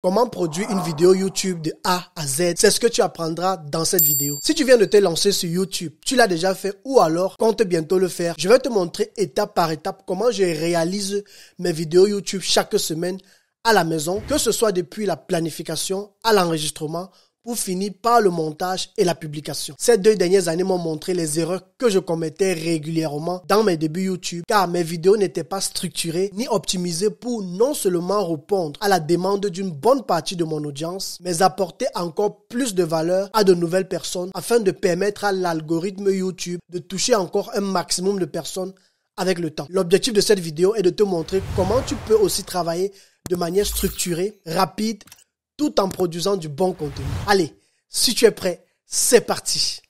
Comment produire une vidéo YouTube de A à Z, c'est ce que tu apprendras dans cette vidéo. Si tu viens de te lancer sur YouTube, tu l'as déjà fait ou alors compte bientôt le faire, je vais te montrer étape par étape comment je réalise mes vidéos YouTube chaque semaine à la maison, que ce soit depuis la planification à l'enregistrement, pour finir par le montage et la publication. Ces 2 dernières années m'ont montré les erreurs que je commettais régulièrement dans mes débuts YouTube, car mes vidéos n'étaient pas structurées ni optimisées pour non seulement répondre à la demande d'une bonne partie de mon audience, mais apporter encore plus de valeur à de nouvelles personnes afin de permettre à l'algorithme YouTube de toucher encore un maximum de personnes avec le temps. L'objectif de cette vidéo est de te montrer comment tu peux aussi travailler de manière structurée, rapide, tout en produisant du bon contenu. Allez, si tu es prêt, c'est parti.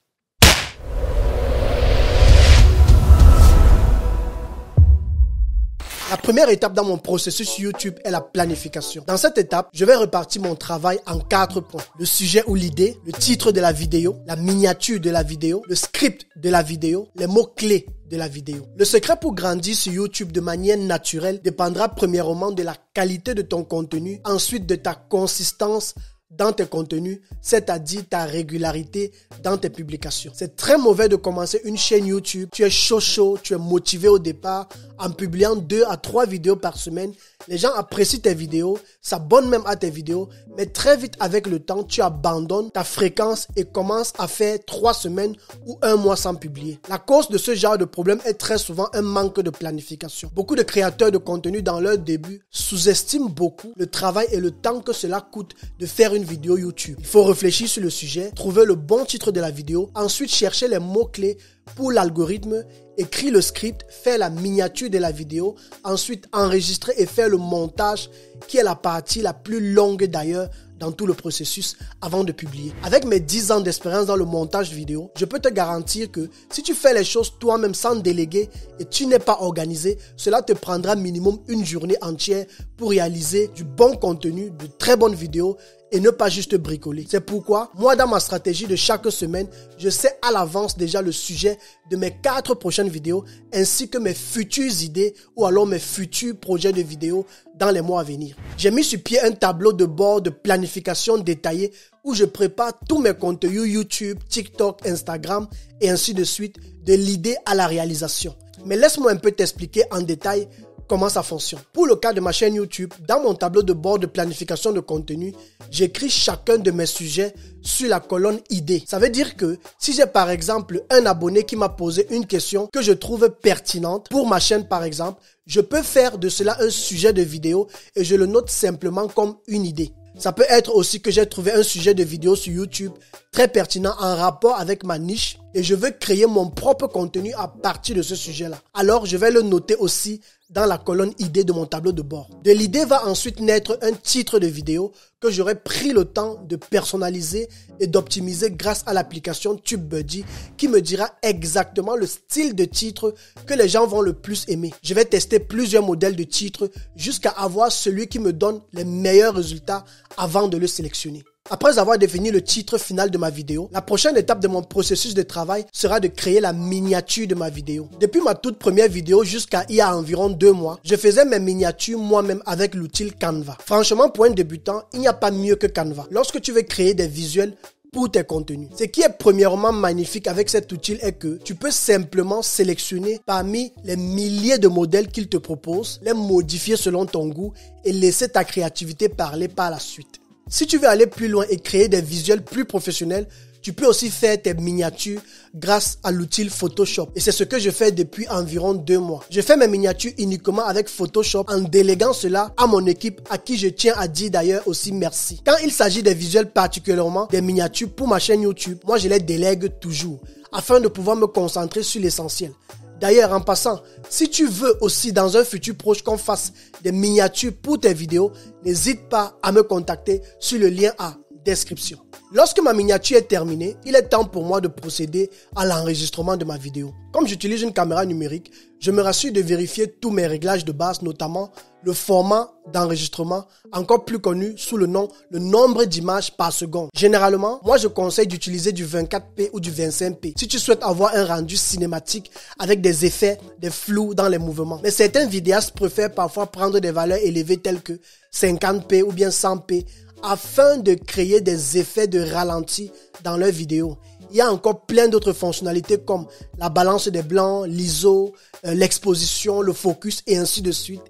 La première étape dans mon processus YouTube est la planification. Dans cette étape, je vais répartir mon travail en 4 points. Le sujet ou l'idée, le titre de la vidéo, la miniature de la vidéo, le script de la vidéo, les mots-clés de la vidéo. Le secret pour grandir sur YouTube de manière naturelle dépendra premièrement de la qualité de ton contenu, ensuite de ta consistance dans tes contenus, c'est-à-dire ta régularité dans tes publications. C'est très mauvais de commencer une chaîne YouTube, tu es chaud, tu es motivé au départ, en publiant 2 à 3 vidéos par semaine. Les gens apprécient tes vidéos, s'abonnent même à tes vidéos, mais très vite avec le temps, tu abandonnes ta fréquence et commences à faire 3 semaines ou 1 mois sans publier. La cause de ce genre de problème est très souvent un manque de planification. Beaucoup de créateurs de contenu dans leur début sous-estiment beaucoup le travail et le temps que cela coûte de faire une vidéo YouTube. Il faut réfléchir sur le sujet, trouver le bon titre de la vidéo, ensuite chercher les mots-clés pour l'algorithme, écrire le script, faire la miniature de la vidéo, ensuite enregistrer et faire le montage qui est la partie la plus longue d'ailleurs dans tout le processus avant de publier. Avec mes 10 ans d'expérience dans le montage vidéo, je peux te garantir que si tu fais les choses toi-même sans déléguer et tu n'es pas organisé, cela te prendra minimum une journée entière pour réaliser du bon contenu, de très bonnes vidéos et ne pas juste bricoler. C'est pourquoi, moi dans ma stratégie de chaque semaine, je sais à l'avance déjà le sujet de mes 4 prochaines vidéos ainsi que mes futures idées ou alors mes futurs projets de vidéos dans les mois à venir. J'ai mis sur pied un tableau de bord de planification détaillé où je prépare tous mes contenus YouTube, TikTok, Instagram et ainsi de suite, de l'idée à la réalisation. Mais laisse-moi un peu t'expliquer en détail comment ça fonctionne. Pour le cas de ma chaîne YouTube, dans mon tableau de bord de planification de contenu, j'écris chacun de mes sujets sur la colonne idées. Ça veut dire que si j'ai par exemple un abonné qui m'a posé une question que je trouve pertinente pour ma chaîne par exemple, je peux faire de cela un sujet de vidéo et je le note simplement comme une idée. Ça peut être aussi que j'ai trouvé un sujet de vidéo sur YouTube très pertinent en rapport avec ma niche et je veux créer mon propre contenu à partir de ce sujet-là. Alors, je vais le noter aussi dans la colonne idée de mon tableau de bord. De l'idée va ensuite naître un titre de vidéo que j'aurai pris le temps de personnaliser et d'optimiser grâce à l'application TubeBuddy qui me dira exactement le style de titre que les gens vont le plus aimer. Je vais tester plusieurs modèles de titres jusqu'à avoir celui qui me donne les meilleurs résultats avant de le sélectionner. Après avoir défini le titre final de ma vidéo, la prochaine étape de mon processus de travail sera de créer la miniature de ma vidéo. Depuis ma toute première vidéo jusqu'à il y a environ 2 mois, je faisais mes miniatures moi-même avec l'outil Canva. Franchement, pour un débutant, il n'y a pas mieux que Canva. Lorsque tu veux créer des visuels pour tes contenus. Ce qui est premièrement magnifique avec cet outil est que tu peux simplement sélectionner parmi les milliers de modèles qu'il te propose, les modifier selon ton goût et laisser ta créativité parler par la suite. Si tu veux aller plus loin et créer des visuels plus professionnels, tu peux aussi faire tes miniatures grâce à l'outil Photoshop. Et c'est ce que je fais depuis environ 2 mois. Je fais mes miniatures uniquement avec Photoshop en déléguant cela à mon équipe à qui je tiens à dire d'ailleurs aussi merci. Quand il s'agit des visuels particulièrement des miniatures pour ma chaîne YouTube, moi je les délègue toujours afin de pouvoir me concentrer sur l'essentiel. D'ailleurs, en passant, si tu veux aussi dans un futur proche qu'on fasse des miniatures pour tes vidéos, n'hésite pas à me contacter sur le lien en description. Lorsque ma miniature est terminée, il est temps pour moi de procéder à l'enregistrement de ma vidéo. Comme j'utilise une caméra numérique, je me rassure de vérifier tous mes réglages de base, notamment le format d'enregistrement, encore plus connu sous le nom le nombre d'images par seconde. Généralement, moi je conseille d'utiliser du 24p ou du 25p si tu souhaites avoir un rendu cinématique avec des effets, des flous dans les mouvements. Mais certains vidéastes préfèrent parfois prendre des valeurs élevées telles que 50p ou bien 100p afin de créer des effets de ralenti dans leurs vidéos. Il y a encore plein d'autres fonctionnalités comme la balance des blancs, l'ISO, l'exposition, le focus et ainsi de suite.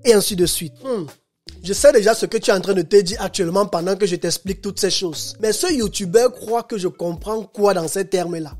Et ainsi de suite. Je sais déjà ce que tu es en train de te dire actuellement pendant que je t'explique toutes ces choses. Mais ce youtubeur croit que je comprends quoi dans ces termes-là.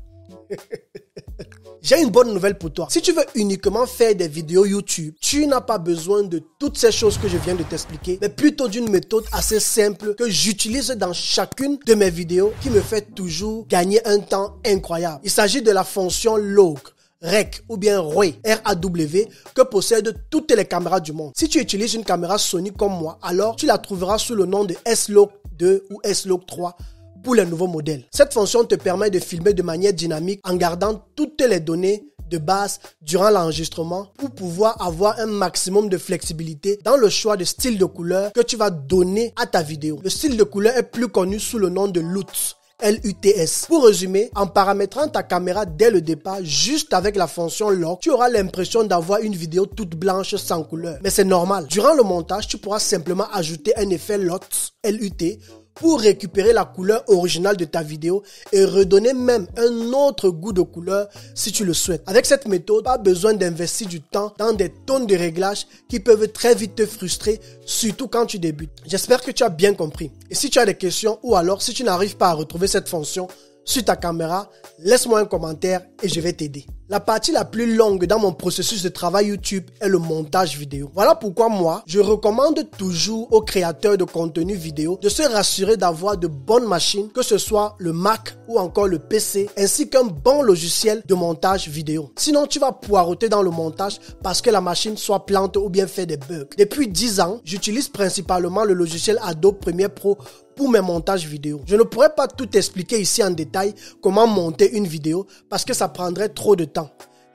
J'ai une bonne nouvelle pour toi. Si tu veux uniquement faire des vidéos YouTube, tu n'as pas besoin de toutes ces choses que je viens de t'expliquer, mais plutôt d'une méthode assez simple que j'utilise dans chacune de mes vidéos qui me fait toujours gagner un temps incroyable. Il s'agit de la fonction log. REC ou bien RAW, R-A-W, que possèdent toutes les caméras du monde. Si tu utilises une caméra Sony comme moi, alors tu la trouveras sous le nom de S-Log 2 ou S-Log 3 pour les nouveaux modèles. Cette fonction te permet de filmer de manière dynamique en gardant toutes les données de base durant l'enregistrement pour pouvoir avoir un maximum de flexibilité dans le choix de style de couleur que tu vas donner à ta vidéo. Le style de couleur est plus connu sous le nom de LUTs. LUTS. Pour résumer, en paramétrant ta caméra dès le départ, juste avec la fonction Lock, tu auras l'impression d'avoir une vidéo toute blanche sans couleur. Mais c'est normal. Durant le montage, tu pourras simplement ajouter un effet LUT, LUT, pour récupérer la couleur originale de ta vidéo et redonner même un autre goût de couleur si tu le souhaites. Avec cette méthode, pas besoin d'investir du temps dans des tonnes de réglages qui peuvent très vite te frustrer, surtout quand tu débutes. J'espère que tu as bien compris. Et si tu as des questions ou alors si tu n'arrives pas à retrouver cette fonction sur ta caméra, laisse-moi un commentaire et je vais t'aider. La partie la plus longue dans mon processus de travail YouTube est le montage vidéo. Voilà pourquoi moi, je recommande toujours aux créateurs de contenu vidéo de se rassurer d'avoir de bonnes machines, que ce soit le Mac ou encore le PC, ainsi qu'un bon logiciel de montage vidéo. Sinon, tu vas poireauter dans le montage parce que la machine soit plante ou bien fait des bugs. Depuis 10 ans, j'utilise principalement le logiciel Adobe Premiere Pro pour mes montages vidéo. Je ne pourrais pas tout expliquer ici en détail comment monter une vidéo parce que ça prendrait trop de temps.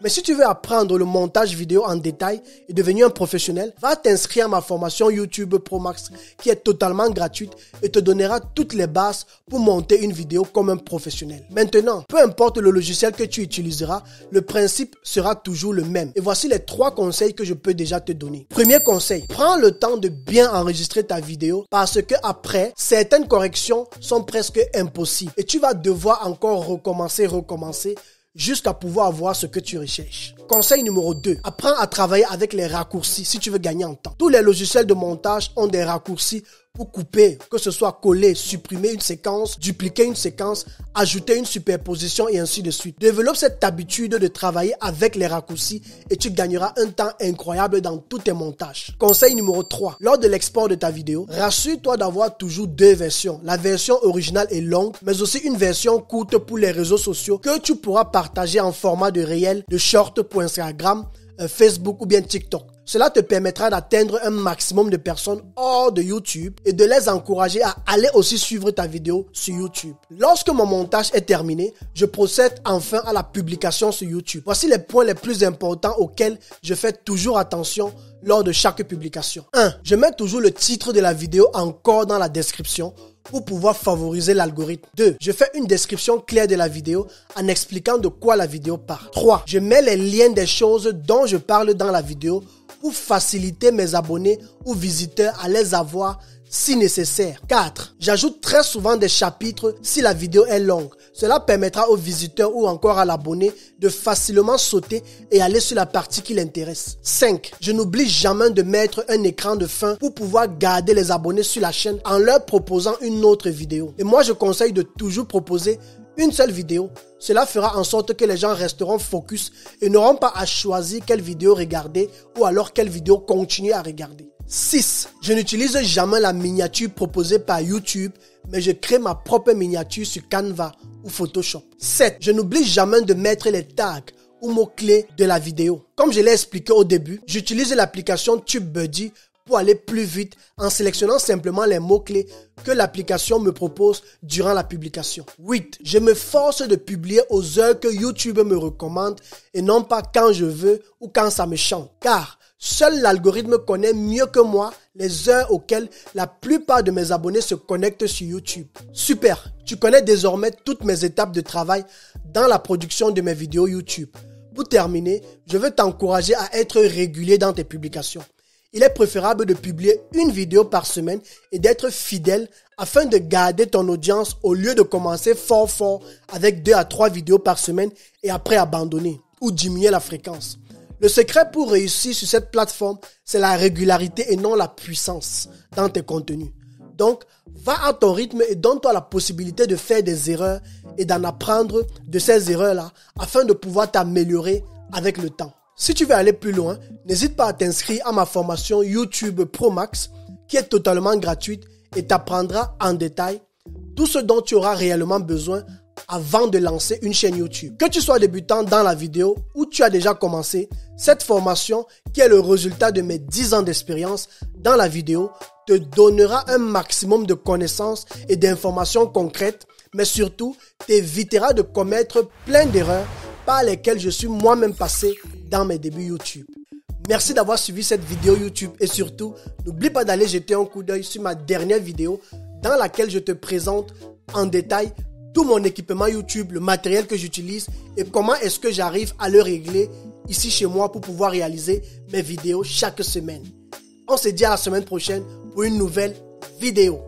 Mais si tu veux apprendre le montage vidéo en détail et devenir un professionnel, va t'inscrire à ma formation YouTube Pro Max qui est totalement gratuite et te donnera toutes les bases pour monter une vidéo comme un professionnel. Maintenant, peu importe le logiciel que tu utiliseras, le principe sera toujours le même. Et voici les 3 conseils que je peux déjà te donner. Premier conseil, prends le temps de bien enregistrer ta vidéo parce que après, certaines corrections sont presque impossibles et tu vas devoir encore recommencer jusqu'à pouvoir avoir ce que tu recherches. Conseil numéro 2. Apprends à travailler avec les raccourcis si tu veux gagner en temps. Tous les logiciels de montage ont des raccourcis pour couper, que ce soit coller, supprimer une séquence, dupliquer une séquence, ajouter une superposition et ainsi de suite. Développe cette habitude de travailler avec les raccourcis et tu gagneras un temps incroyable dans tous tes montages. Conseil numéro 3. Lors de l'export de ta vidéo, rassure-toi d'avoir toujours 2 versions. La version originale est longue, mais aussi une version courte pour les réseaux sociaux que tu pourras partager en format de réel, de short pour Instagram, Facebook ou bien TikTok. Cela te permettra d'atteindre un maximum de personnes hors de YouTube et de les encourager à aller aussi suivre ta vidéo sur YouTube. Lorsque mon montage est terminé, je procède enfin à la publication sur YouTube. Voici les points les plus importants auxquels je fais toujours attention lors de chaque publication. 1. Je mets toujours le titre de la vidéo encore dans la description pour pouvoir favoriser l'algorithme. 2. Je fais une description claire de la vidéo en expliquant de quoi la vidéo parle. 3. Je mets les liens des choses dont je parle dans la vidéo pour faciliter mes abonnés ou visiteurs à les avoir si nécessaire. 4. J'ajoute très souvent des chapitres si la vidéo est longue. Cela permettra aux visiteurs ou encore à l'abonné de facilement sauter et aller sur la partie qui l'intéresse. 5. Je n'oublie jamais de mettre un écran de fin pour pouvoir garder les abonnés sur la chaîne en leur proposant une autre vidéo. Et moi, je conseille de toujours proposer une seule vidéo. Cela fera en sorte que les gens resteront focus et n'auront pas à choisir quelle vidéo regarder ou alors quelle vidéo continuer à regarder. 6. Je n'utilise jamais la miniature proposée par YouTube, mais je crée ma propre miniature sur Canva ou Photoshop. 7. Je n'oublie jamais de mettre les tags ou mots-clés de la vidéo. Comme je l'ai expliqué au début, j'utilise l'application TubeBuddy pour aller plus vite en sélectionnant simplement les mots-clés que l'application me propose durant la publication. 8. Je me force de publier aux heures que YouTube me recommande et non pas quand je veux ou quand ça me chante. Car seul l'algorithme connaît mieux que moi les heures auxquelles la plupart de mes abonnés se connectent sur YouTube. Super, tu connais désormais toutes mes étapes de travail dans la production de mes vidéos YouTube. Pour terminer, je veux t'encourager à être régulier dans tes publications. Il est préférable de publier une vidéo par semaine et d'être fidèle afin de garder ton audience au lieu de commencer fort avec 2 à 3 vidéos par semaine et après abandonner ou diminuer la fréquence. Le secret pour réussir sur cette plateforme, c'est la régularité et non la puissance dans tes contenus. Donc, va à ton rythme et donne-toi la possibilité de faire des erreurs et d'en apprendre de ces erreurs-là afin de pouvoir t'améliorer avec le temps. Si tu veux aller plus loin, n'hésite pas à t'inscrire à ma formation YouTube Pro Max qui est totalement gratuite et t'apprendra en détail tout ce dont tu auras réellement besoin avant de lancer une chaîne YouTube. Que tu sois débutant dans la vidéo ou tu as déjà commencé, cette formation qui est le résultat de mes 10 ans d'expérience dans la vidéo te donnera un maximum de connaissances et d'informations concrètes, mais surtout t'évitera de commettre plein d'erreurs par lesquelles je suis moi-même passé dans mes débuts YouTube. Merci d'avoir suivi cette vidéo YouTube et surtout, n'oublie pas d'aller jeter un coup d'œil sur ma dernière vidéo dans laquelle je te présente en détail tout mon équipement YouTube, le matériel que j'utilise et comment est-ce que j'arrive à le régler ici chez moi pour pouvoir réaliser mes vidéos chaque semaine. On se dit à la semaine prochaine pour une nouvelle vidéo.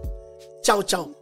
Ciao, ciao.